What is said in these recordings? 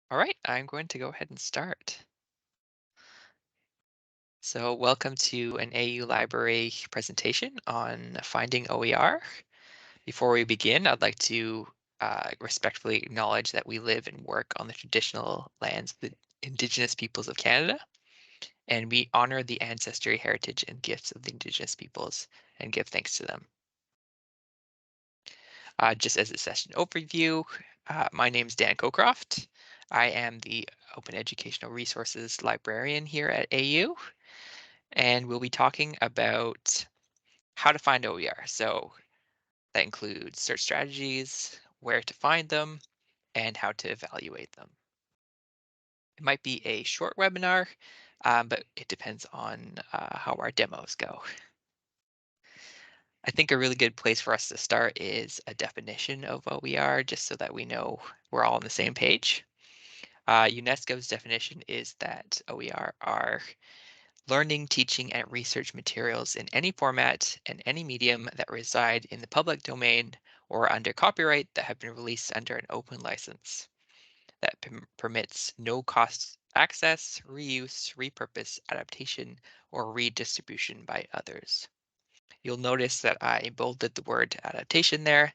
All right, I'm going to go ahead and start. So welcome to an AU Library presentation on finding OER. Before we begin, I'd like to respectfully acknowledge that we live and work on the traditional lands of the Indigenous peoples of Canada, and we honor the ancestry, heritage, and gifts of the Indigenous peoples and give thanks to them. Just as a session overview, my name is Dan Cocroft. I am the Open Educational Resources Librarian here at AU, and we'll be talking about how to find OER. So that includes search strategies, where to find them, and how to evaluate them. It might be a short webinar, but it depends on how our demos go. I think a really good place for us to start is a definition of OER, just so that we know we're all on the same page. UNESCO's definition is that OER are learning, teaching, and research materials in any format and any medium that reside in the public domain or under copyright that have been released under an open license that permits no cost access, reuse, repurpose, adaptation, or redistribution by others. You'll notice that I bolded the word adaptation there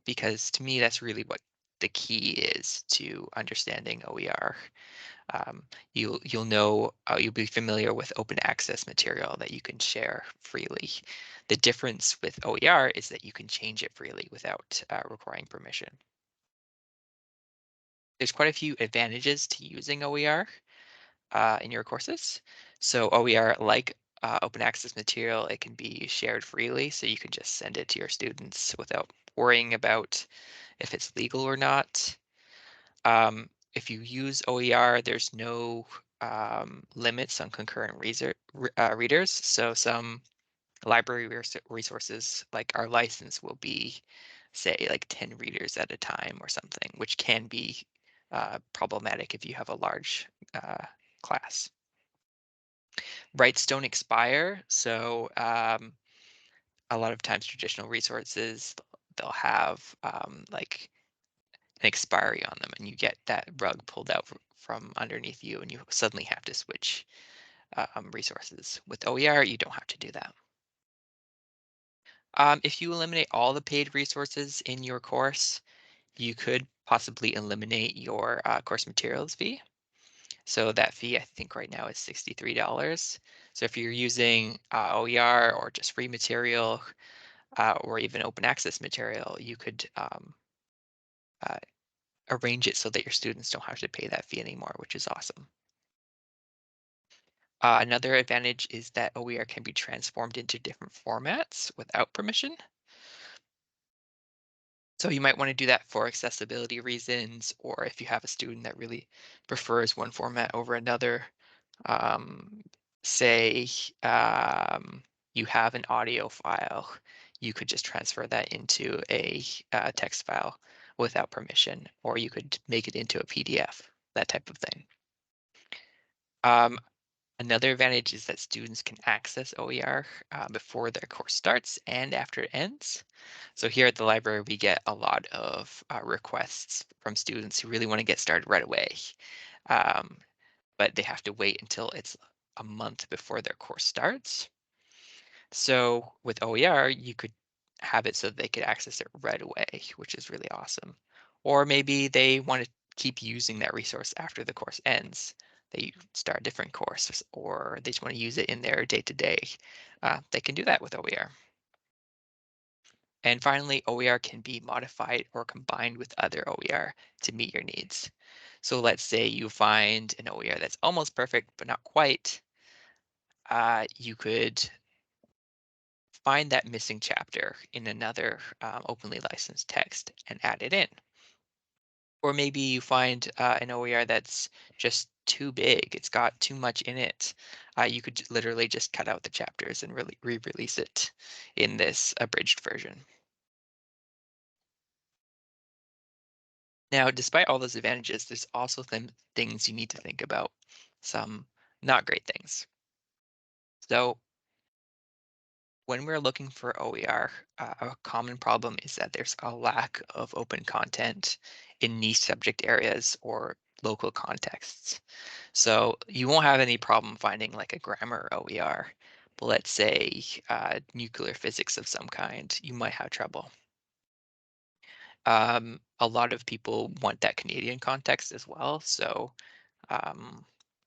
because to me that's really what the key is to understanding OER. You'll be familiar with open access material that you can share freely. The difference with OER is that you can change it freely without requiring permission. There's quite a few advantages to using OER in your courses. So OER, like open access material, it can be shared freely, so you can just send it to your students without worrying about if it's legal or not. If you use OER, there's no limits on concurrent readers. So some library resources, like our license, will be, say, like 10 readers at a time or something, which can be problematic if you have a large class. Rights don't expire, so a lot of times traditional resources, they'll have like an expiry on them, and you get that rug pulled out from underneath you, and you suddenly have to switch resources. With OER, you don't have to do that. If you eliminate all the paid resources in your course, you could possibly eliminate your course materials fee. So that fee, I think right now is $63. So if you're using OER or just free material or even open access material, you could uh, arrange it so that your students don't have to pay that fee anymore, which is awesome. Another advantage is that OER can be transformed into different formats without permission. So you might want to do that for accessibility reasons, or if you have a student that really prefers one format over another. Um, say you have an audio file, you could just transfer that into a text file without permission, or you could make it into a PDF, that type of thing. Um, Another advantage is that students can access OER before their course starts and after it ends. So here at the library, we get a lot of requests from students who really want to get started right away, um, but they have to wait until it's a month before their course starts. So with OER, you could have it so that they could access it right away, which is really awesome. Or maybe they want to keep using that resource after the course ends. They start a different course, or they just want to use it in their day-to-day. They can do that with OER. And finally, OER can be modified or combined with other OER to meet your needs. So let's say you find an OER that's almost perfect, but not quite. You could find that missing chapter in another openly licensed text and add it in. Or maybe you find an OER that's just too big, it's got too much in it. You could literally just cut out the chapters and really re-release it in this abridged version. Now, despite all those advantages, there's also things you need to think about, some not great things. So when we're looking for OER, a common problem is that there's a lack of open content in niche subject areas or local contexts. So you won't have any problem finding like a grammar OER, but let's say nuclear physics of some kind, you might have trouble. A lot of people want that Canadian context as well. So um,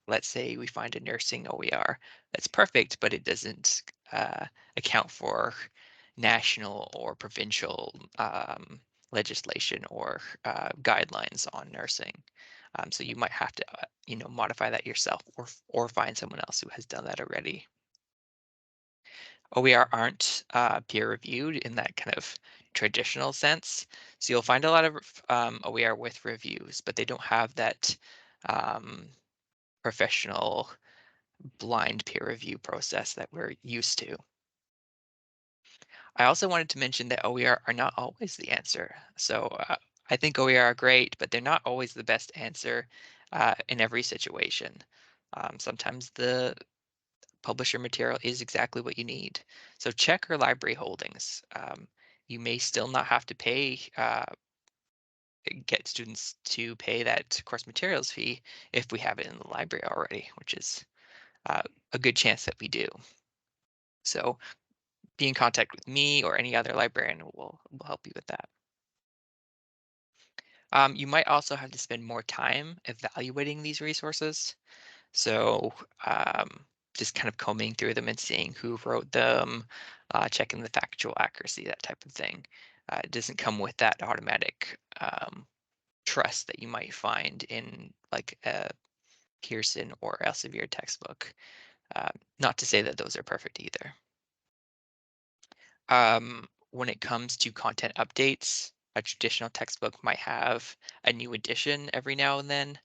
let's say we find a nursing OER that's perfect, but it doesn't account for national or provincial legislation or guidelines on nursing. So you might have to, modify that yourself or find someone else who has done that already. OER aren't peer reviewed in that kind of traditional sense. So you'll find a lot of OER with reviews, but they don't have that um, professional blind peer review process that we're used to. I also wanted to mention that OER are not always the answer. So I think OER are great, but they're not always the best answer in every situation. Sometimes the publisher material is exactly what you need. So check your library holdings. You may still not have to get students to pay that course materials fee if we have it in the library already, which is uh, a good chance that we do. So be in contact with me or any other librarian will help you with that. You might also have to spend more time evaluating these resources. So just kind of combing through them and seeing who wrote them, checking the factual accuracy, that type of thing. It doesn't come with that automatic trust that you might find in like a Pearson or Elsevier textbook. Uh, Not to say that those are perfect either. When it comes to content updates, a traditional textbook might have a new edition every now and then.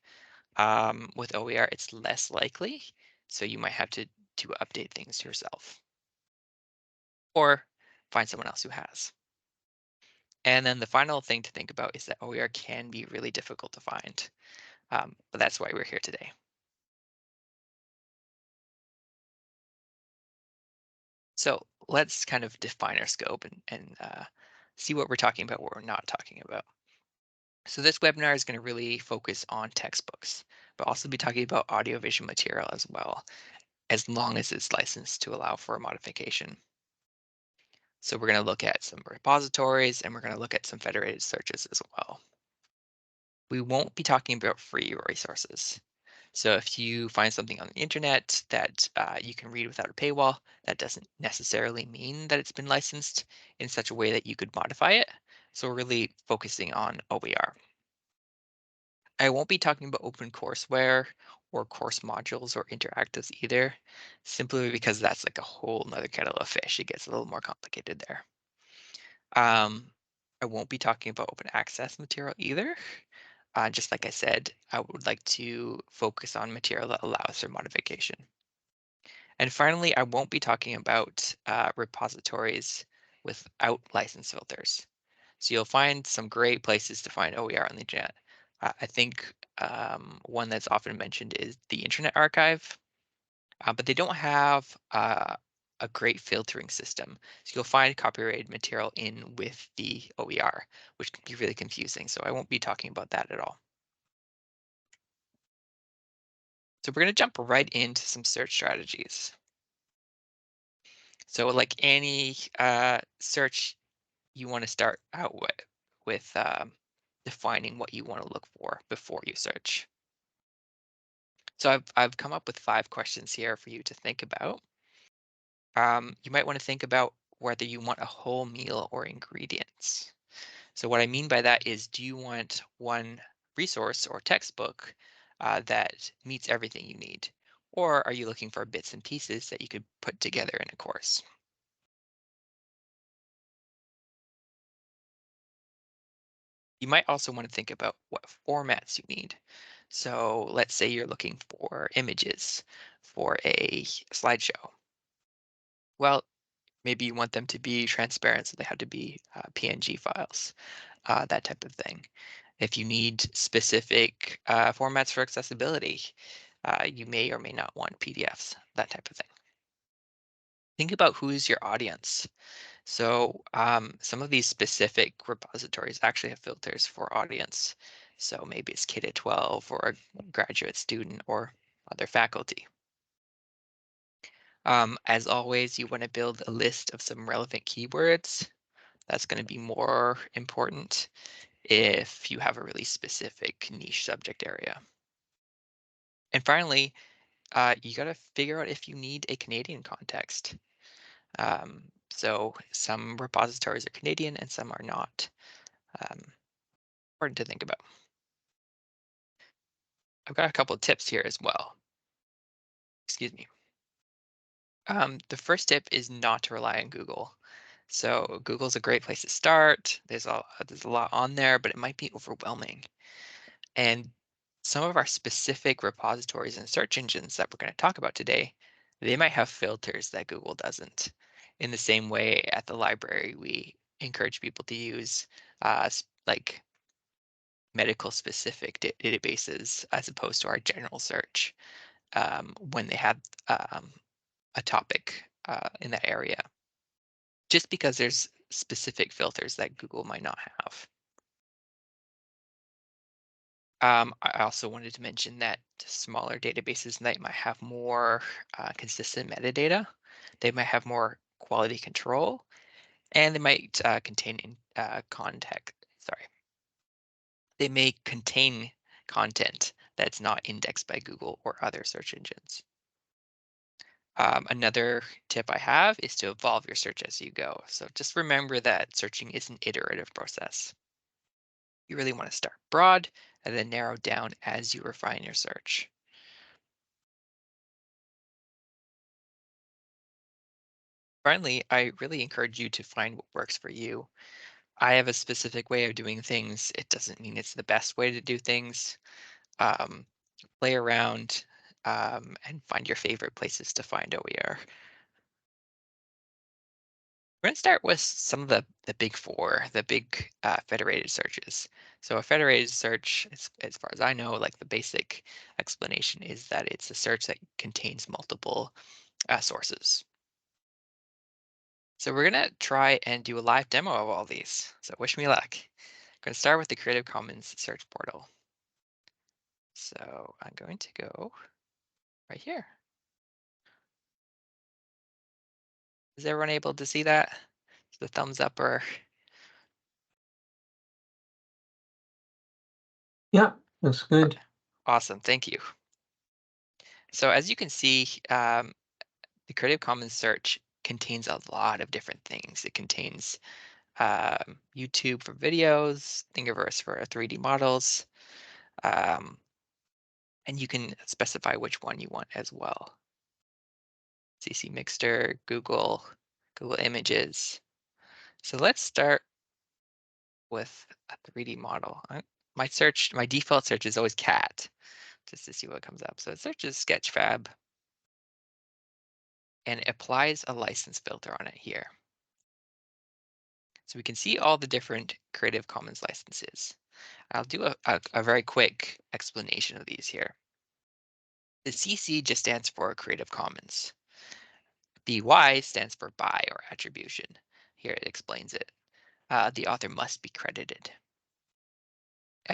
With OER, it's less likely, so you might have to update things yourself or find someone else who has. And then the final thing to think about is that OER can be really difficult to find, but that's why we're here today. So let's kind of define our scope and see what we're talking about, what we're not talking about. So this webinar is going to really focus on textbooks, but also be talking about audiovisual material as well, as long as it's licensed to allow for a modification. So we're going to look at some repositories and we're going to look at some federated searches as well. We won't be talking about free resources. So if you find something on the internet that you can read without a paywall, that doesn't necessarily mean that it's been licensed in such a way that you could modify it. So we're really focusing on OER. I won't be talking about open courseware or course modules or interactives either, simply because that's like a whole nother kettle of fish. It gets a little more complicated there. Um, I won't be talking about open access material either. Just like I said, I would like to focus on material that allows for modification. And finally, I won't be talking about repositories without license filters. So you'll find some great places to find OER on the internet. I think one that's often mentioned is the Internet Archive, but they don't have a great filtering system. So you'll find copyrighted material in with the OER, which can be really confusing. So I won't be talking about that at all. So we're going to jump right into some search strategies. So like any search, you want to start out with defining what you want to look for before you search. So I've come up with 5 questions here for you to think about. You might want to think about whether you want a whole meal or ingredients. So what I mean by that is, do you want one resource or textbook that meets everything you need? Or are you looking for bits and pieces that you could put together in a course? You might also want to think about what formats you need. So let's say you're looking for images for a slideshow. Well, maybe you want them to be transparent, so they have to be PNG files, that type of thing. If you need specific formats for accessibility, you may or may not want PDFs, that type of thing. Think about who is your audience. So some of these specific repositories actually have filters for audience. So maybe it's K to 12 or a graduate student or other faculty. As always, you want to build a list of some relevant keywords. That's going to be more important if you have a really specific niche subject area. And finally, you got to figure out if you need a Canadian context. So some repositories are Canadian and some are not. Important to think about. I've got a couple of tips here as well. Excuse me. The first tip is not to rely on Google. So Google's a great place to start. There's a lot on there, but it might be overwhelming. And some of our specific repositories and search engines that we're going to talk about today, they might have filters that Google doesn't. In the same way, at the library, we encourage people to use like medical specific databases as opposed to our general search when they have a topic in that area, just because there's specific filters that Google might not have. I also wanted to mention that smaller databases might have more consistent metadata. They might have more quality control, and they might contain context. Sorry, they may contain content that's not indexed by Google or other search engines. Another tip I have is to evolve your search as you go. So just remember that searching is an iterative process. You really want to start broad and then narrow down as you refine your search. Finally, I really encourage you to find what works for you. I have a specific way of doing things. It doesn't mean it's the best way to do things. Um, Play around and find your favorite places to find OER. We're going to start with some of the big four, the big federated searches. So a federated search, as far as I know, like the basic explanation is that it's a search that contains multiple sources. So we're going to try and do a live demo of all these. So wish me luck. I'm going to start with the Creative Commons search portal. So I'm going to go right here. Is everyone able to see that? The thumbs up or Yeah, looks good. awesome. Thank you. So as you can see, the Creative Commons search contains a lot of different things. It contains YouTube for videos, Thingiverse for 3D models, um, and you can specify which one you want as well. CC Mixter, Google Images. So let's start with a 3D model. My default search is always cat, just to see what comes up. So it searches Sketchfab and it applies a license filter on it here. So we can see all the different Creative Commons licenses. I'll do a very quick explanation of these here. The CC just stands for Creative Commons. BY stands for by or attribution. Here it explains it. The author must be credited.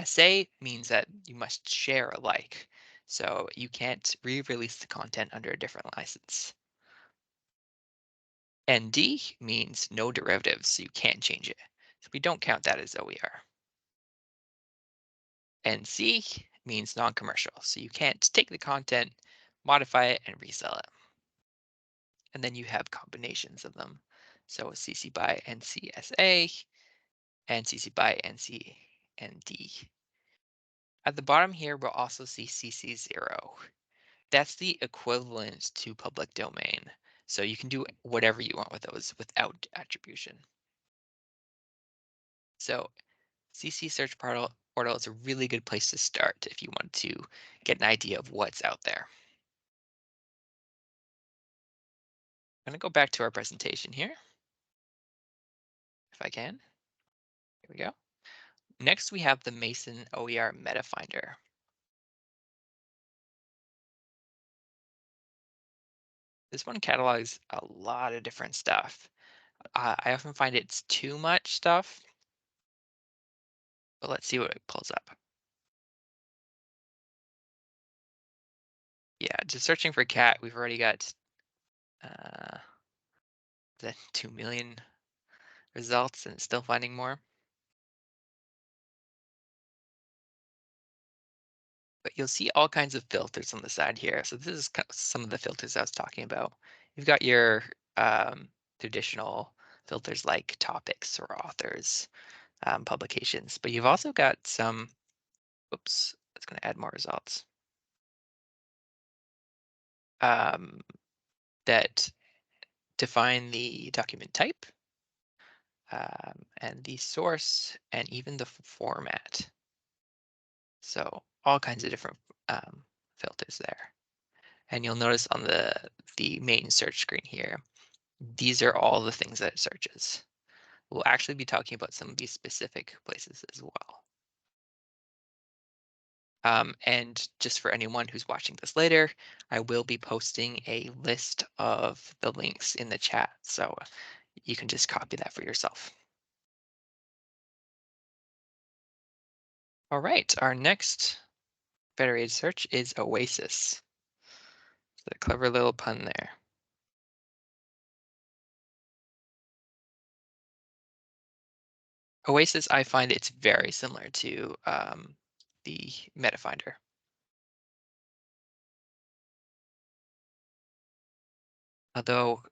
SA means that you must share alike. So you can't re-release the content under a different license. ND means no derivatives, so you can't change it. So we don't count that as OER. NC means non-commercial, so you can't take the content, modify it, and resell it. And then you have combinations of them. So CC by NCSA and CC by NCND. At the bottom here, we'll also see CC0. That's the equivalent to public domain. So you can do whatever you want with those without attribution. So CC Search Portal is a really good place to start if you want to get an idea of what's out there. I'm going to go back to our presentation here, if I can. Here we go. Next, we have the Mason OER Meta Finder. This one catalogs a lot of different stuff. I often find it's too much stuff, but let's see what it pulls up. Yeah, just searching for cat, we've already got uh, the 2 million results and it's still finding more. But you'll see all kinds of filters on the side here. So this is some of the filters I was talking about. You've got your um, traditional filters like topics or authors, publications, but you've also got some, oops, it's going to add more results, um, that define the document type, and the source and even the format. So all kinds of different filters there. And you'll notice on the main search screen here, these are all the things that it searches. We'll actually be talking about some of these specific places as well. And just for anyone who's watching this later, I will be posting a list of the links in the chat. So you can just copy that for yourself. All right, our next federated search is Oasis. So a clever little pun there. Oasis, I find it's very similar to the MetaFinder. Although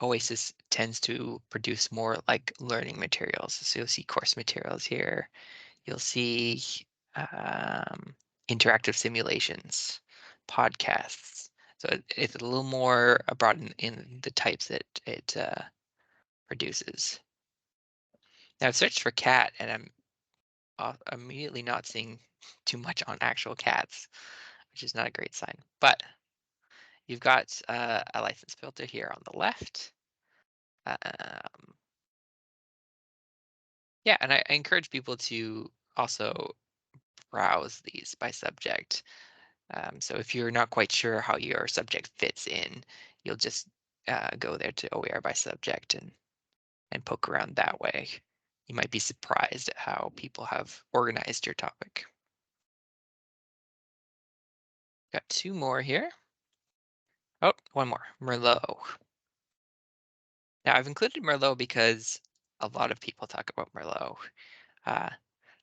Oasis tends to produce more like learning materials. So you'll see course materials here. You'll see um, interactive simulations, podcasts. So it's a little more broad in the types that it produces. Now I've searched for cat and I'm immediately not seeing too much on actual cats, which is not a great sign. But you've got a license filter here on the left. Um, yeah, and I encourage people to also browse these by subject. So if you're not quite sure how your subject fits in, you'll just go there to OER by subject and poke around that way. You might be surprised at how people have organized your topic. Got two more here. Oh, one more, Merlot. Now I've included Merlot because a lot of people talk about Merlot. Uh,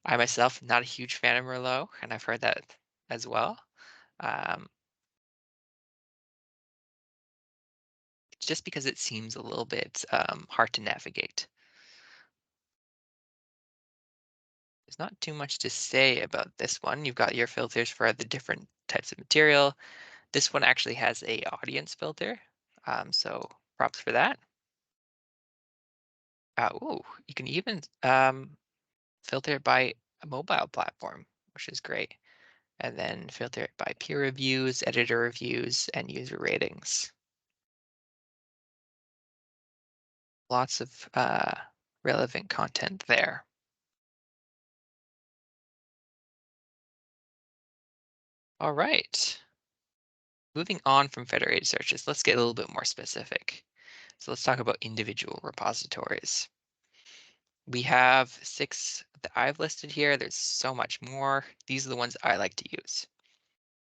I myself, not a huge fan of Merlot, and I've heard that as well. Um, just because it seems a little bit hard to navigate. There's not too much to say about this one. You've got your filters for the different types of material. This one actually has a audience filter, so props for that. Ooh, you can even filter it by a mobile platform, which is great. And then filter it by peer reviews, editor reviews, and user ratings. Lots of relevant content there. All right. Moving on from federated searches, let's get a little bit more specific. So let's talk about individual repositories. We have 6 that I've listed here. There's so much more. These are the ones I like to use.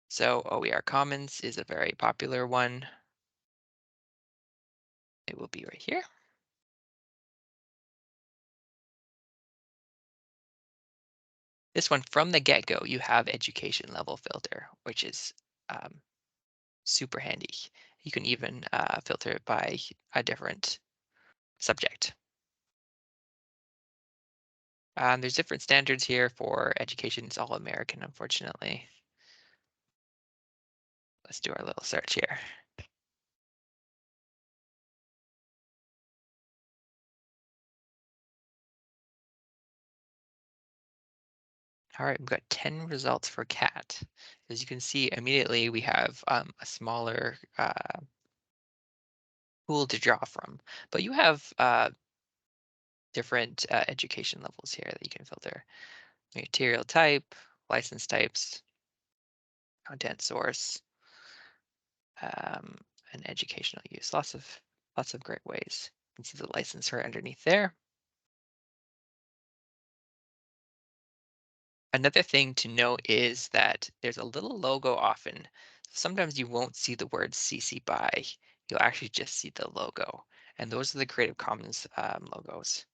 So OER Commons is a very popular one. It will be right here. This one, from the get-go, you have education level filter, which is um, super handy. You can even filter it by a different subject. There's different standards here for education. It's all American, unfortunately. Let's do our little search here. All right, we've got 10 results for cat. As you can see, immediately we have a smaller pool to draw from, but you have different education levels here that you can filter. Material type, license types, content source, um, and educational use. Lots of great ways. You can see the license right underneath there. Another thing to note is that there's a little logo often. Sometimes you won't see the word CC BY. You'll actually just see the logo. And those are the Creative Commons logos.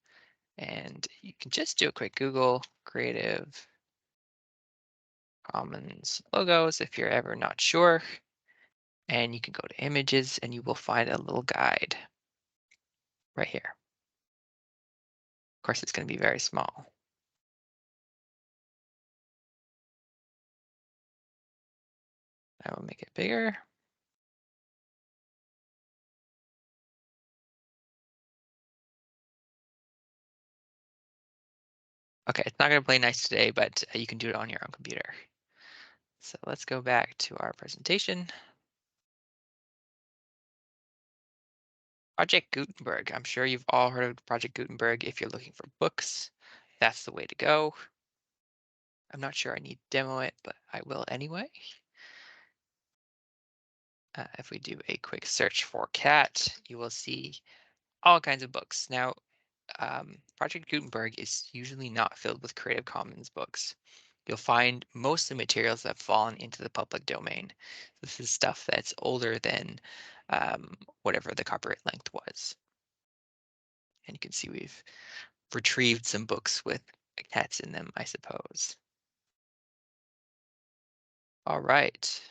And you can just do a quick Google Creative Commons logos if you're ever not sure. And you can go to images and you will find a little guide right here. Of course, it's going to be very small. I will make it bigger. Okay, it's not going to play nice today, but you can do it on your own computer. So let's go back to our presentation. Project Gutenberg. I'm sure you've all heard of Project Gutenberg. If you're looking for books, that's the way to go. I'm not sure I need to demo it, but I will anyway. If we do a quick search for cat, you will see all kinds of books. Now, Project Gutenberg is usually not filled with Creative Commons books. You'll find most of the materials that have fallen into the public domain. This is stuff that's older than whatever the copyright length was. And you can see we've retrieved some books with cats in them, I suppose. All right.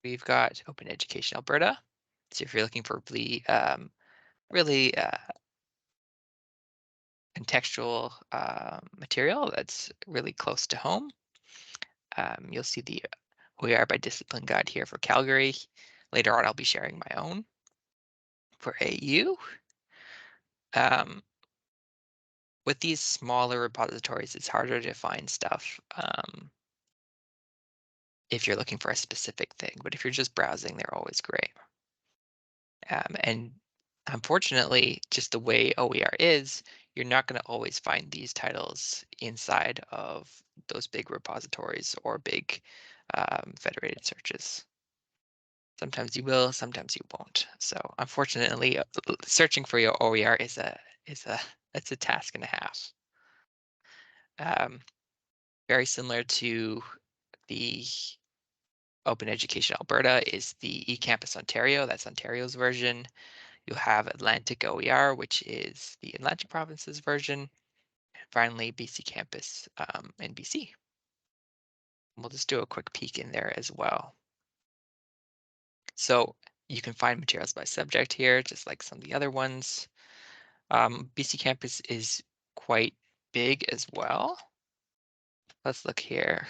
We've got Open Education Alberta. So if you're looking for really contextual material that's really close to home, you'll see the OER by discipline guide here for Calgary. Later on, I'll be sharing my own for AU. Um, with these smaller repositories, it's harder to find stuff if you're looking for a specific thing. But if you're just browsing, they're always great. And unfortunately, just the way OER is, you're not going to always find these titles inside of those big repositories or big federated searches. Sometimes you will, sometimes you won't. So unfortunately, searching for your OER is a it's a task and a half. Um, very similar to the Open Education Alberta is the eCampus Ontario. That's Ontario's version. You'll have Atlantic OER, which is the Atlantic Province's version. And finally, BC Campus in BC. We'll just do a quick peek in there as well. So you can find materials by subject here, just like some of the other ones. BC Campus is quite big as well. Let's look here.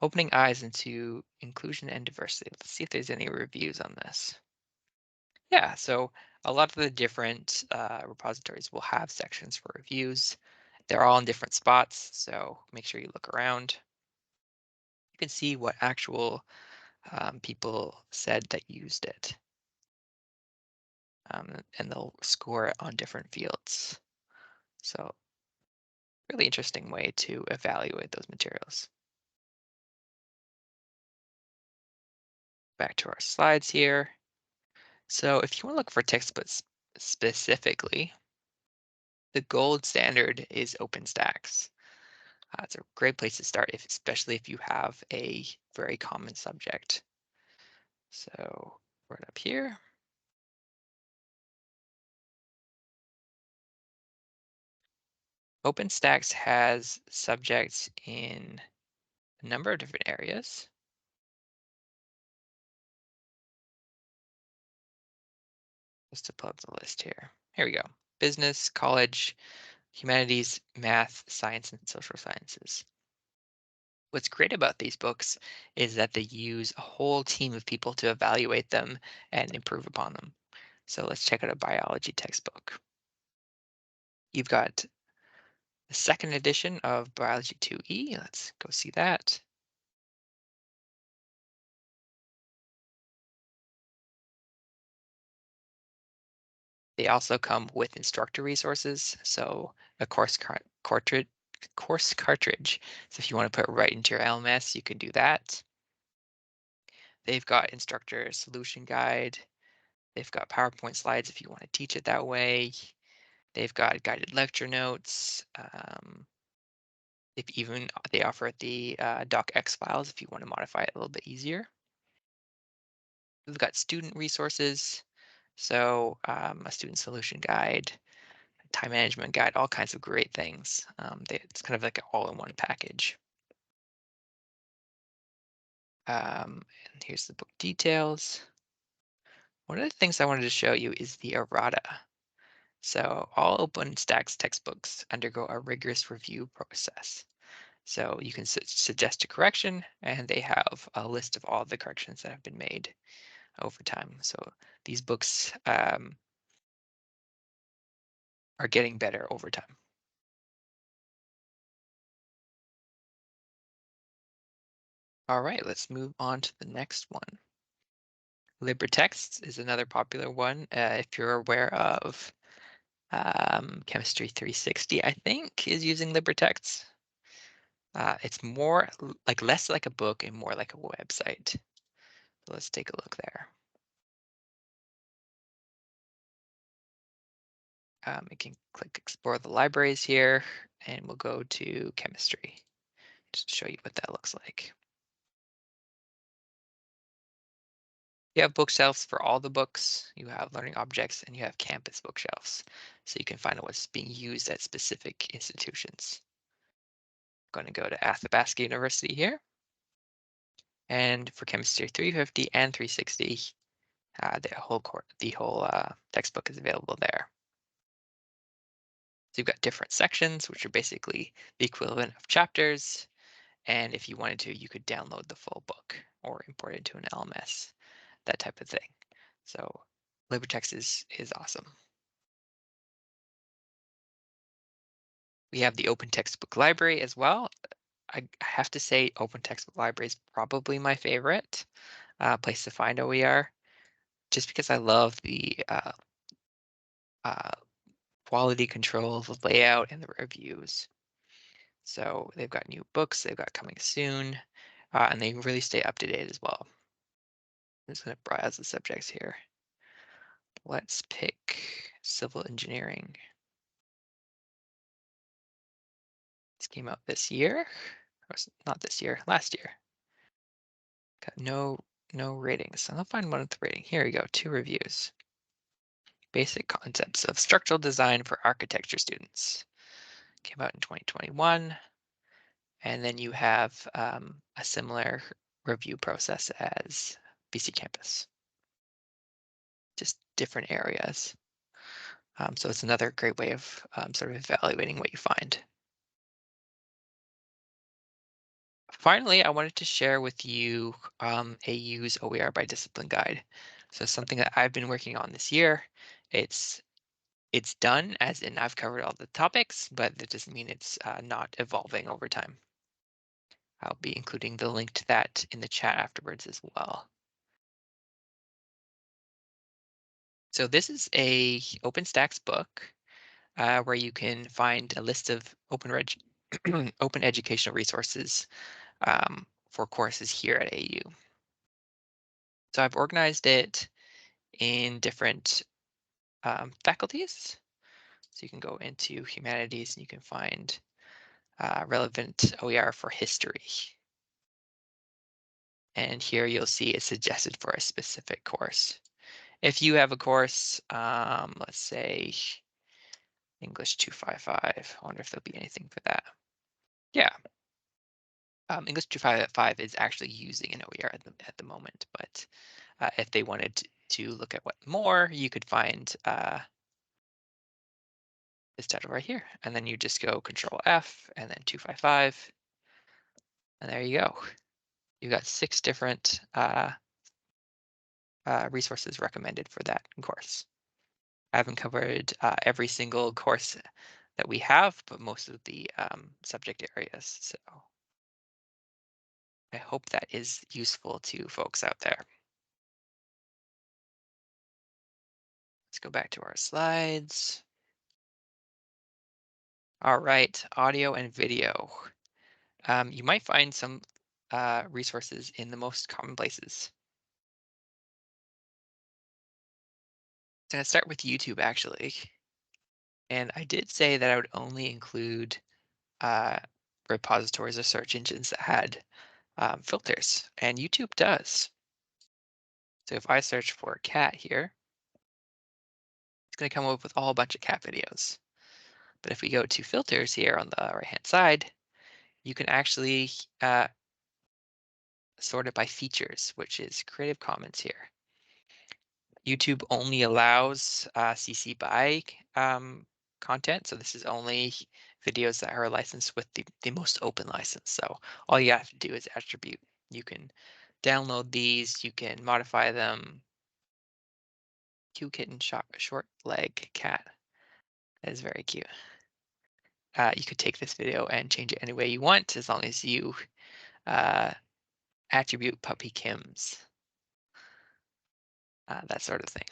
Opening eyes into inclusion and diversity. Let's see if there's any reviews on this. Yeah, so a lot of the different repositories will have sections for reviews. They're all in different spots, so make sure you look around. You can see what actual people said that used it. And they'll score it on different fields. So really interesting way to evaluate those materials. Back to our slides here. So if you want to look for textbooks specifically, the gold standard is OpenStax. It's a great place to start, especially if you have a very common subject. So right up here. OpenStax has subjects in a number of different areas. Just to pull up the list here. Here we go. Business, college, humanities, math, science, and social sciences. What's great about these books is that they use a whole team of people to evaluate them and improve upon them. So let's check out a biology textbook. You've got the second edition of Biology 2E. Let's go see that. They also come with instructor resources, so a course cartridge. So if you want to put it right into your LMS, you can do that. They've got instructor solution guide. They've got PowerPoint slides if you want to teach it that way. They've got guided lecture notes. If even they offer the docx files if you want to modify it a little bit easier. We've got student resources, so a student solution guide, time management guide, all kinds of great things. It's kind of like an all-in-one package. And here's the book details. One of the things I wanted to show you is the errata. So all OpenStax textbooks undergo a rigorous review process. So you can suggest a correction, and they have a list of all the corrections that have been made over time. So these books are getting better over time. All right, let's move on to the next one. LibreText is another popular one. If you're aware of Chemistry 360, I think, is using LibreText. It's more like less like a book and more like a website. So let's take a look there. We can click Explore the Libraries here, and we'll go to Chemistry just to show you what that looks like. You have bookshelves for all the books, you have learning objects, and you have campus bookshelves. So you can find out what's being used at specific institutions. I'm going to go to Athabasca University here. And for Chemistry 350 and 360, the whole textbook is available there. So you've got different sections, which are basically the equivalent of chapters. And if you wanted to, you could download the full book or import it to an LMS, that type of thing. So LibreText is awesome. We have the Open Textbook Library as well. I have to say Open Textbook Library is probably my favorite place to find OER, just because I love the uh, quality control, the layout, and the reviews. So they've got new books, they've got coming soon, and they really stay up to date as well. I'm just going to browse the subjects here. Let's pick civil engineering. This came out this year, or not this year, last year. Got no ratings. I'll find one with rating. Here we go, 2 reviews. Basic concepts of structural design for architecture students. Came out in 2021. And then you have a similar review process as BC Campus, just different areas. So it's another great way of sort of evaluating what you find. Finally, I wanted to share with you a Use OER by Discipline guide. So something that I've been working on this year. It's done, as in I've covered all the topics, but that doesn't mean it's not evolving over time. I'll be including the link to that in the chat afterwards as well. So this is a OpenStax book where you can find a list of open educational resources for courses here at AU. So I've organized it in different faculties. So you can go into humanities and you can find relevant OER for history. And here you'll see it's suggested for a specific course. If you have a course, let's say English 255, I wonder if there'll be anything for that. Yeah, English 255 is actually using an OER at the moment, but if they wanted to look at what more, you could find this title right here, and then you just go Control F and then 255, and there you go. You got 6 different resources recommended for that course. I haven't covered every single course that we have, but most of the subject areas. So I hope that is useful to folks out there. Let's go back to our slides. All right, audio and video. You might find some resources in the most common places. I'm going to start with YouTube, actually. And I did say that I would only include uh, repositories or search engines that had filters, and YouTube does. So if I search for cat here, it's going to come up with a whole bunch of cat videos. But if we go to filters here on the right-hand side, you can actually sort it by features, which is Creative Commons here. YouTube only allows CC BY content, so this is only videos that are licensed with the most open license. So all you have to do is attribute. You can download these, you can modify them. Cute kitten, short leg cat. That is very cute. You could take this video and change it any way you want, as long as you uh, attribute puppy Kims, that sort of thing.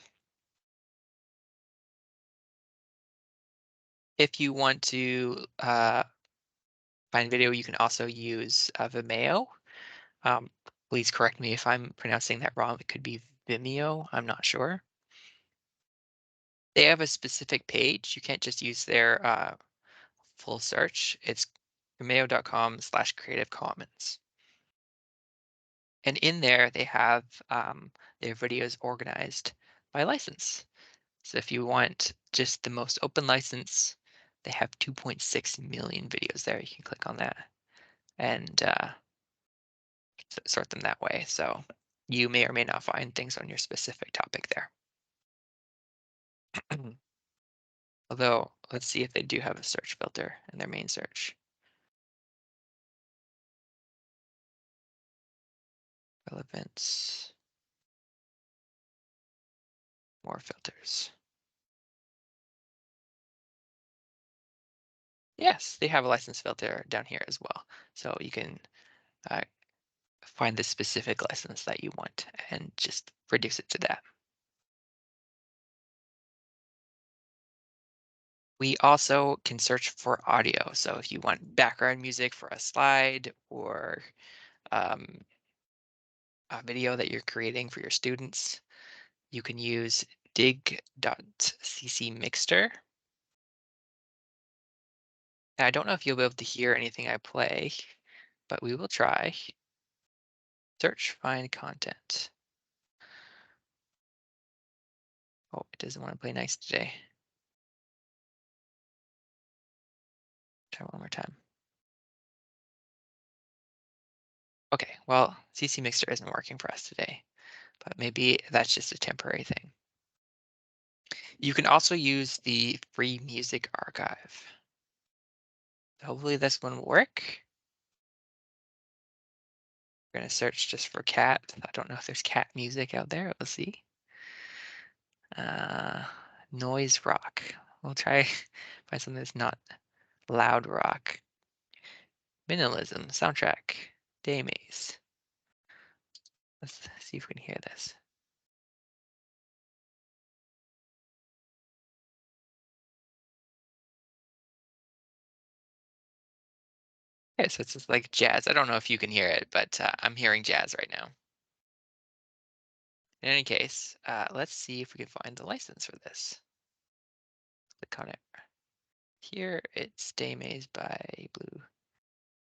If you want to find video, you can also use Vimeo. Um, please correct me if I'm pronouncing that wrong. It could be Vimeo. I'm not sure. They have a specific page. You can't just use their full search. It's vimeo.com/Creative Commons. And in there, they have their videos organized by license. So if you want just the most open license, they have 2.6 million videos there. You can click on that and sort them that way. So you may or may not find things on your specific topic there. Although, let's see if they do have a search filter in their main search. Relevance, more filters. Yes, they have a license filter down here as well. So you can uh, find the specific license that you want and just reduce it to that. We also can search for audio. So if you want background music for a slide or um, a video that you're creating for your students, you can use dig.ccmixter. And I don't know if you'll be able to hear anything I play, but we will try. Search, find content. Oh, it doesn't want to play nice today. Try one more time. Okay, well, CC Mixer isn't working for us today, but maybe that's just a temporary thing. You can also use the free music archive. Hopefully this one will work. We're gonna search just for cat. I don't know if there's cat music out there. Let's see. Uh, noise rock. We'll try find something that's not loud rock. Minimalism soundtrack. Day maze. Let's see if we can hear this. Okay, so it's just like jazz. I don't know if you can hear it, but I'm hearing jazz right now. In any case, let's see if we can find the license for this. Click on it. Here it's Day Maze by Blue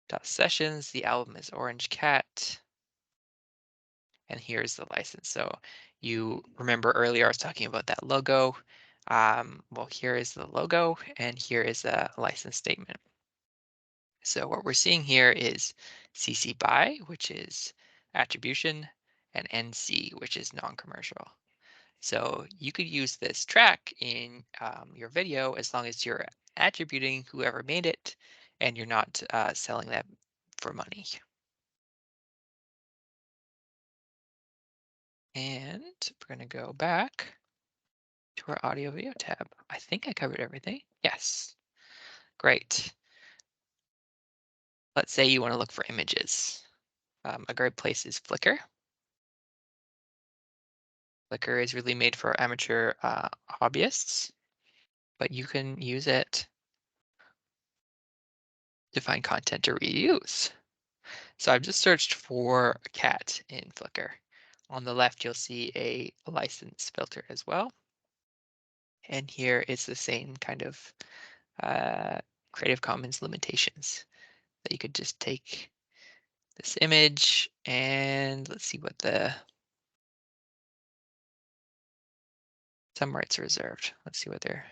Dot Sessions. The album is Orange Cat. And here's the license. So you remember earlier I was talking about that logo. Well, here is the logo and here is a license statement. So what we're seeing here is CC BY, which is attribution, and NC, which is non-commercial. So you could use this track in your video as long as you're attributing whoever made it and you're not selling that for money. And we're going to go back to our audio video tab. I think I covered everything. Yes, great. Let's say you want to look for images. A great place is Flickr. Flickr is really made for amateur hobbyists, but you can use it to find content to reuse. So I've just searched for cat in Flickr. On the left, you'll see a license filter as well. And here is the same kind of uh, Creative Commons limitations that you could just take this image and let's see what some rights are reserved. Let's see what they're,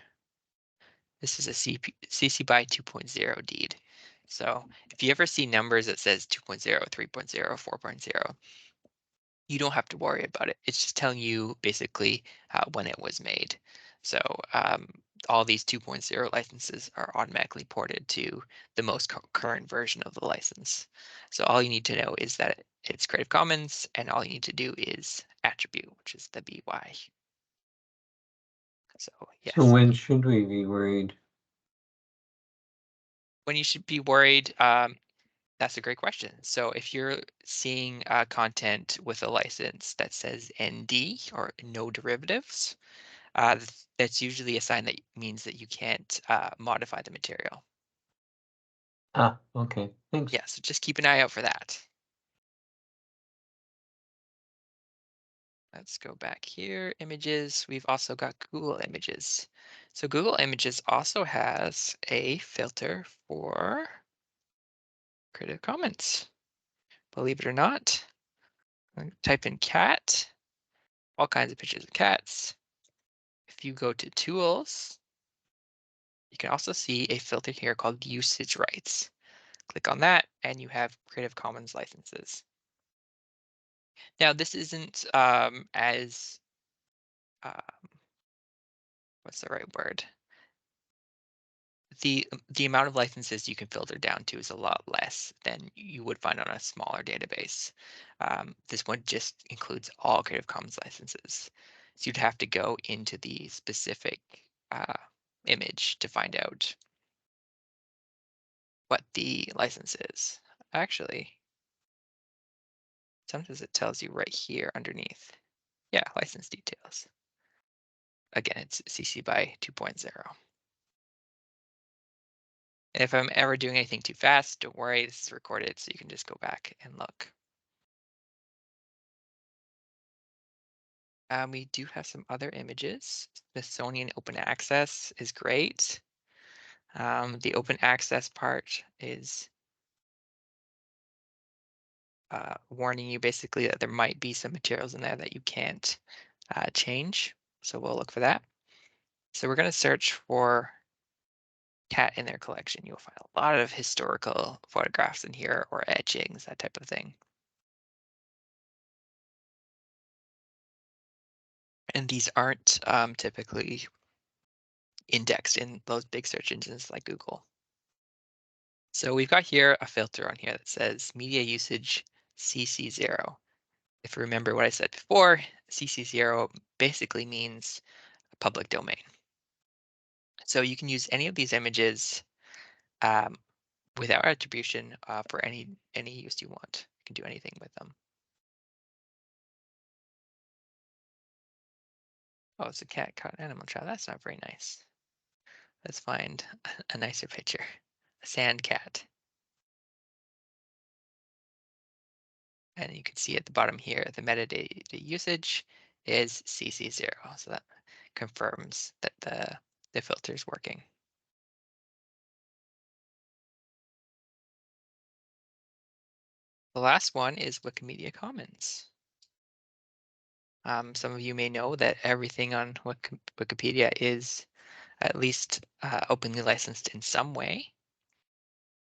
this is a CC by 2.0 deed. So if you ever see numbers that says 2.0, 3.0, 4.0, you don't have to worry about it. It's just telling you basically when it was made. So um, all these 2.0 licenses are automatically ported to the most current version of the license. So all you need to know is that it's Creative Commons, and all you need to do is attribute, which is the BY. So So yes, when should we be worried? when you should be worried, that's a great question. So if you're seeing content with a license that says ND or no derivatives, that's usually a sign that means that you can't modify the material. Ah, okay, thanks. Yeah, so just keep an eye out for that. Let's go back here, images. We've also got Google Images. So Google Images also has a filter for Creative Commons. Believe it or not, type in cat, all kinds of pictures of cats. If you go to Tools, you can also see a filter here called Usage Rights. Click on that, and you have Creative Commons licenses. Now, this isn't as um, what's the right word? The amount of licenses you can filter down to is a lot less than you would find on a smaller database. This one just includes all Creative Commons licenses. So you'd have to go into the specific uh, image to find out what the license is. Actually, sometimes it tells you right here underneath. Yeah, license details. Again, it's CC by 2.0. And if I'm ever doing anything too fast, don't worry, this is recorded, so you can just go back and look. We do have some other images. Smithsonian Open Access is great. The open access part is warning you basically that there might be some materials in there that you can't change. So we'll look for that. So we're going to search for cat in their collection. You'll find a lot of historical photographs in here or etchings, that type of thing. And these aren't typically indexed in those big search engines like Google. So we've got here a filter on here that says media usage CC0. If you remember what I said before, CC0 basically means public domain. So you can use any of these images um, without attribution for any use you want. You can do anything with them. Oh, it's a cat caught an animal trap. That's not very nice. Let's find a nicer picture. A sand cat. And you can see at the bottom here, the metadata usage is CC0. So that confirms that the filter is working. The last one is Wikimedia Commons. Some of you may know that everything on Wikipedia is at least openly licensed in some way.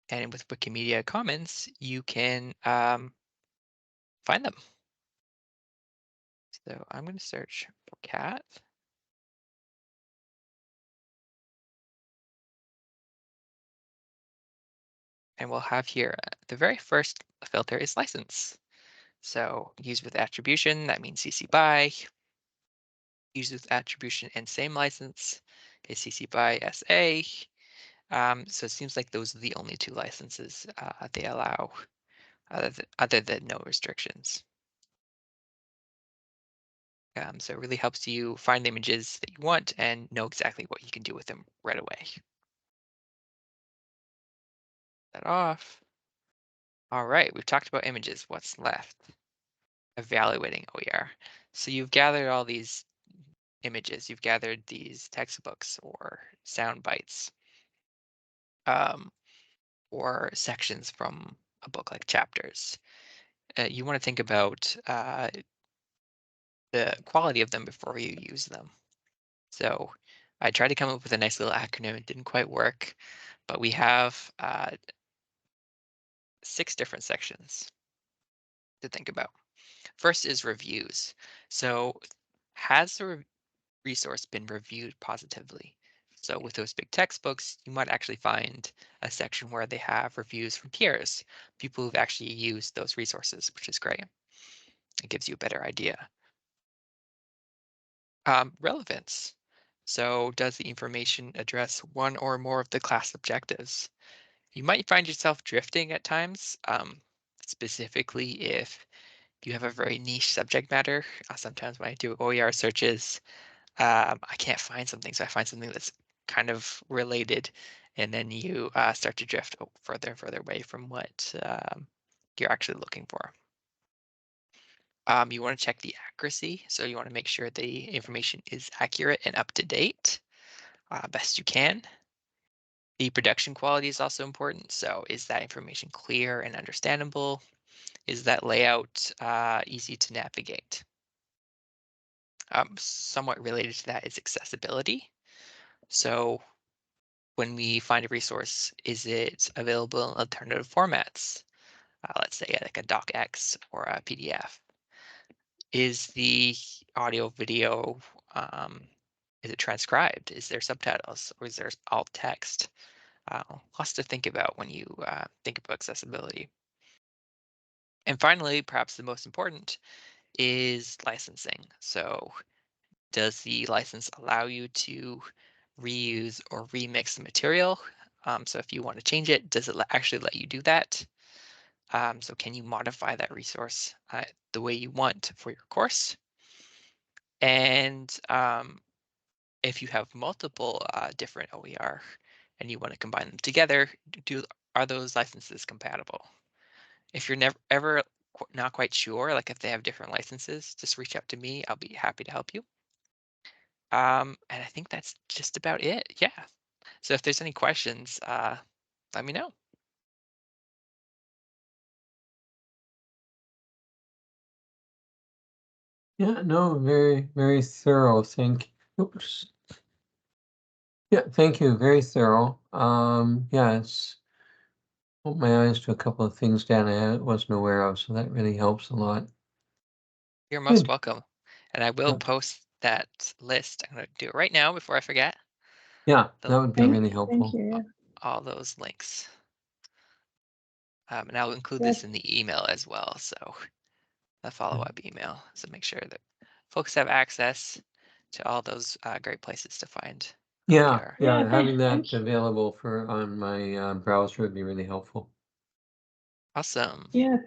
And with Wikimedia Commons, you can find them. So I'm going to search for cat. And we'll have here, the very first filter is license. So use with attribution, that means CC BY. Use with attribution and same license is CC BY SA. So it seems like those are the only two licenses they allow other than no restrictions. So it really helps you find the images that you want and know exactly what you can do with them right away. That off. All right, we've talked about images. What's left? Evaluating OER. So you've gathered all these images. You've gathered these textbooks or sound bites, um, or sections from a book like chapters. You want to think about the quality of them before you use them. So I tried to come up with a nice little acronym. It didn't quite work, but we have 6 different sections to think about. First is reviews. So has the resource been reviewed positively? So with those big textbooks, you might actually find a section where they have reviews from peers, people who've actually used those resources, which is great. It gives you a better idea. Relevance. So does the information address one or more of the class objectives? You might find yourself drifting at times, specifically if you have a very niche subject matter. Sometimes when I do OER searches, I can't find something, so I find something that's kind of related, and then you start to drift further and further away from what you're actually looking for. You want to check the accuracy, so you want to make sure the information is accurate and up to date, best you can. The production quality is also important. So, is that information clear and understandable? Is that layout easy to navigate? Somewhat related to that is accessibility. So, when we find a resource, is it available in alternative formats? Let's say like a docx or a PDF. Is the audio video, um, is it transcribed? Is there subtitles or is there alt text? Lots to think about when you think about accessibility. And finally, perhaps the most important is licensing. So does the license allow you to reuse or remix the material? So if you want to change it, does it actually let you do that? So can you modify that resource the way you want for your course? And if you have multiple different OER and you want to combine them together, are those licenses compatible? If you're never ever not quite sure, like if they have different licenses, just reach out to me. I'll be happy to help you. And I think that's just about it. Yeah. So if there's any questions, let me know. Yeah, no, very, very thorough. Oops. Yeah, thank you. Very thorough. Yeah, it's opened my eyes to a couple of things down I wasn't aware of, so that really helps a lot. You're most Good. welcome. And I will Yeah, post that list. I'm going to do it right now before I forget. yeah, The, that would be Thank really thank helpful. you. Yeah. all those links. And I'll include Yes. this in the email as well. So a Yeah, follow-up email. So make sure that folks have access to all those great places to find yeah, OER. yeah, having Thank that you. available for on my browser would be really helpful. Awesome. Yeah.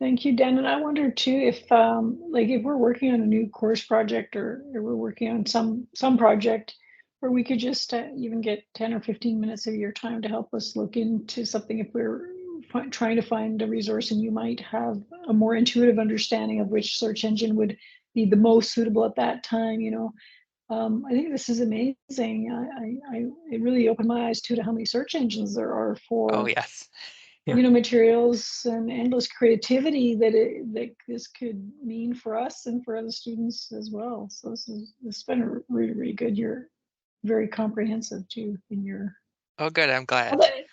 Thank you, Dan. And I wonder too if like if we're working on a new course project or we're working on some project where we could just even get 10 or 15 minutes of your time to help us look into something if we're trying to find a resource and you might have a more intuitive understanding of which search engine would be the most suitable at that time, you know. I think this is amazing. It really opened my eyes too to how many search engines there are Oh, for, yes. Yeah, materials and endless creativity that this could mean for us and for other students as well. So this has been a really, really good. You're very comprehensive too in your. Oh, good. I'm Oh, glad.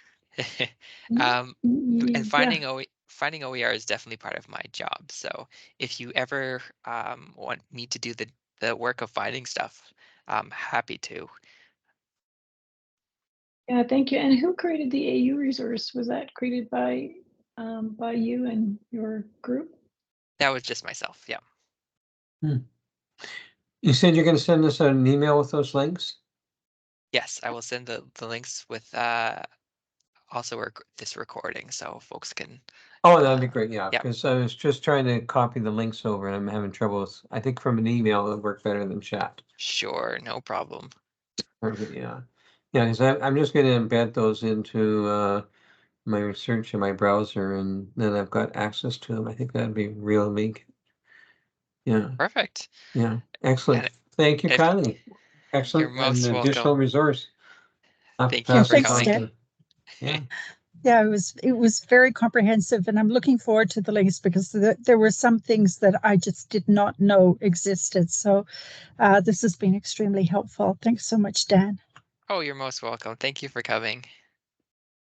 um, and yeah, finding OER is definitely part of my job. So if you ever want me to do the work of finding stuff, I'm happy to. yeah. Thank you. And who created the AU resource? Was that created by you and your group? That was just myself. Yeah. hmm. You said you're going to send us an email with those links? Yes, I will send the links with also this recording so folks can. Oh, that'd Uh, be great. Yeah, yeah, because I was just trying to copy the links over and I'm having trouble with, I think from an email it would work better than chat. sure, no problem. Perfect, yeah. Yeah, because I'm just going to embed those into my research in my browser and then I've got access to them. I think that'd be really big. Yeah, Perfect. yeah. Excellent. And Thank you, If Kylie. you're Excellent and most additional welcome. resource. I'll Thank you pass for this Thanks, on coming. Dan. to- Yeah. Yeah, it was very comprehensive, and I'm looking forward to the links because there were some things that I just did not know existed. So this has been extremely helpful. Thanks so much, Dan. Oh, you're most welcome. Thank you for coming.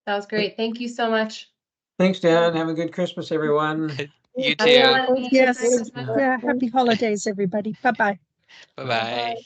That was great. Thank you so much. Thanks, Dan. Have a good Christmas, everyone. You Happy too. holidays. Yes. Merry Christmas. Yeah. Happy holidays, everybody. Bye-bye. Bye-bye.